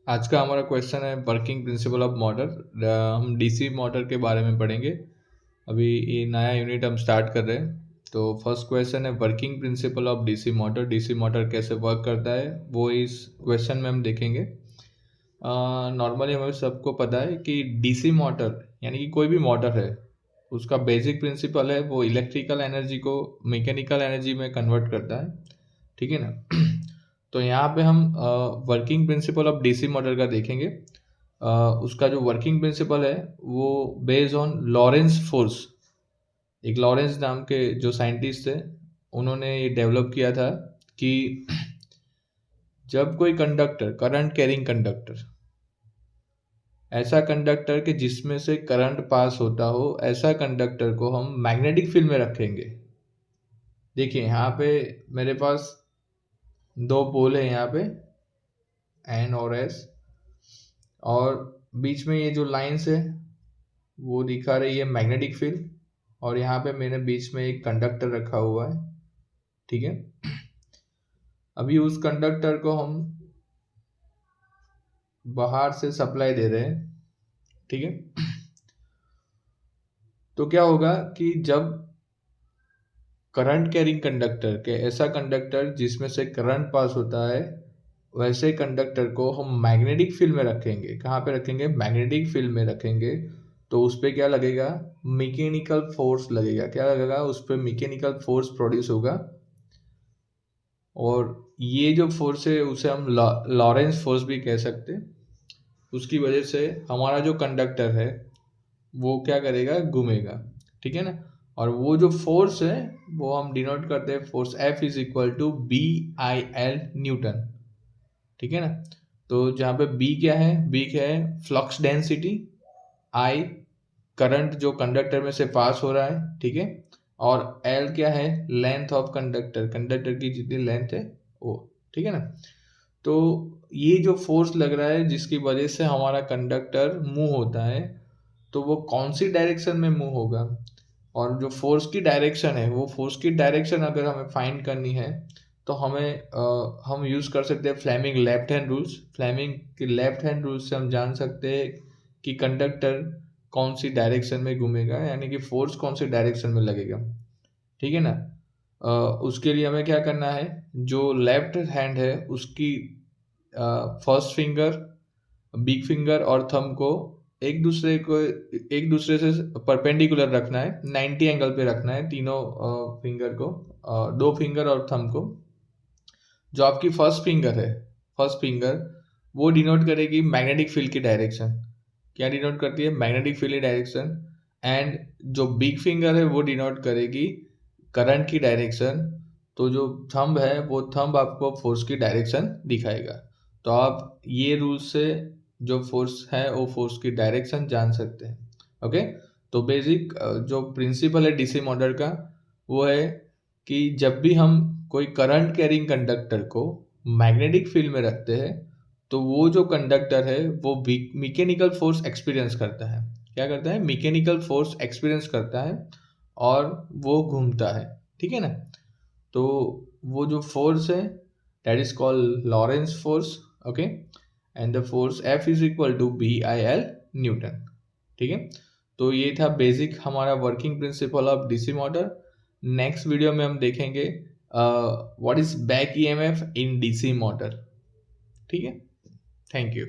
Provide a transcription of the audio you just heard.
आज का हमारा क्वेश्चन है वर्किंग प्रिंसिपल ऑफ मोटर। हम डीसी मोटर के बारे में पढ़ेंगे। अभी ये नया यूनिट हम स्टार्ट कर रहे हैं। तो फर्स्ट क्वेश्चन है working principle of DC motor. DC motor कैसे वर्क करता है वो इस क्वेश्चन में हम देखेंगे। नॉर्मली हमें सबको पता है कि डीसी मोटर यानी कि कोई भी मोटर है, उसका बेसिक प्रिंसिपल है वो इलेक्ट्रिकल एनर्जी को मैकेनिकल एनर्जी में कन्वर्ट करता है। ठीक है ना। तो यहाँ पे हम working principle of DC motor का देखेंगे। उसका जो वर्किंग प्रिंसिपल है वो बेस्ड ऑन लॉरेंस फोर्स। एक लॉरेंस नाम के जो साइंटिस्ट थे, उन्होंने ये डेवलप किया था कि जब कोई कंडक्टर, करंट कैरिंग कंडक्टर, ऐसा कंडक्टर कि जिसमें से करंट पास होता हो, ऐसा कंडक्टर को हम मैग्नेटिक फील्ड में रखेंगे। देखिए यहाँ पे मेरे पास दो पोल है, यहाँ पे एन और एस, और बीच में ये जो लाइन्स है वो दिखा रही है मैग्नेटिक फील्ड, और यहाँ पे मैंने बीच में एक कंडक्टर रखा हुआ है। ठीक है। अभी उस कंडक्टर को हम बाहर से सप्लाई दे रहे हैं। ठीक है। तो क्या होगा कि जब करंट कैरिंग कंडक्टर के, ऐसा कंडक्टर जिसमें से करंट पास होता है, वैसे कंडक्टर को हम मैग्नेटिक फील्ड में रखेंगे। कहाँ पे रखेंगे? मैग्नेटिक फील्ड में रखेंगे। तो उस पर क्या लगेगा? मैकेनिकल फोर्स लगेगा। क्या लगेगा? उस पर मैकेनिकल फोर्स प्रोड्यूस होगा, और ये जो फोर्स है उसे हम लॉरेंस फोर्स भी कह सकते हैं। उसकी वजह से हमारा जो कंडक्टर है वो क्या करेगा? घूमेगा। ठीक है ना। और वो जो फोर्स है वो हम डिनोट करते हैं force F is equal to be I L newton. ठीक है ना। तो जहाँ पे बी क्या है? बी क्या है? Flux density. आई करंट जो कंडक्टर में से पास हो रहा है। ठीक है। और एल क्या है? लेंथ ऑफ कंडक्टर, कंडक्टर की जितनी लेंथ है वो। ठीक है ना। तो ये जो फोर्स लग रहा है जिसकी वजह से हमारा कंडक्टर मूव होता है, तो वो कौन सी डायरेक्शन में मूव होगा? और जो फोर्स की डायरेक्शन है, वो फोर्स की डायरेक्शन अगर हमें फाइंड करनी है तो हम यूज़ कर सकते हैं Fleming left hand rules. Fleming के लेफ्ट हैंड रूल्स से हम जान सकते हैं कि कंडक्टर कौन सी डायरेक्शन में घूमेगा, यानी कि फोर्स कौन सी डायरेक्शन में लगेगा। ठीक है ना। उसके लिए हमें क्या करना है? जो लेफ्ट हैंड है उसकी फर्स्ट फिंगर, बिग फिंगर और थंब को एक दूसरे से परपेंडिकुलर रखना है, 90 एंगल पे रखना है तीनों फिंगर को, दो फिंगर और थंब को। जो आपकी फर्स्ट फिंगर है, फर्स्ट फिंगर वो डिनोट करेगी मैग्नेटिक फील्ड की डायरेक्शन। क्या डिनोट करती है? मैग्नेटिक फील्ड की डायरेक्शन। एंड जो बिग फिंगर है वो डिनोट करेगी करंट की डायरेक्शन। तो जो थंब है वो थंब आपको फोर्स की डायरेक्शन दिखाएगा। तो आप ये रूल से जो फोर्स है वो फोर्स की डायरेक्शन जान सकते हैं। ओके। तो बेसिक जो प्रिंसिपल है डीसी मोटर का वो है कि जब भी हम कोई करंट कैरिंग कंडक्टर को मैग्नेटिक फील्ड में रखते हैं, तो वो जो कंडक्टर है वो मैकेनिकल फोर्स एक्सपीरियंस करता है। क्या करता है? मैकेनिकल फोर्स एक्सपीरियंस करता है और वो घूमता है। ठीक है ना। तो वो जो फोर्स है that is called Lorentz force. Okay. And the force F is equal to be I L newton. ठीक है। तो ये था बेसिक हमारा working principle of DC motor. Next video में हम देखेंगे what is back EMF in DC motor. ठीक है। Thank you.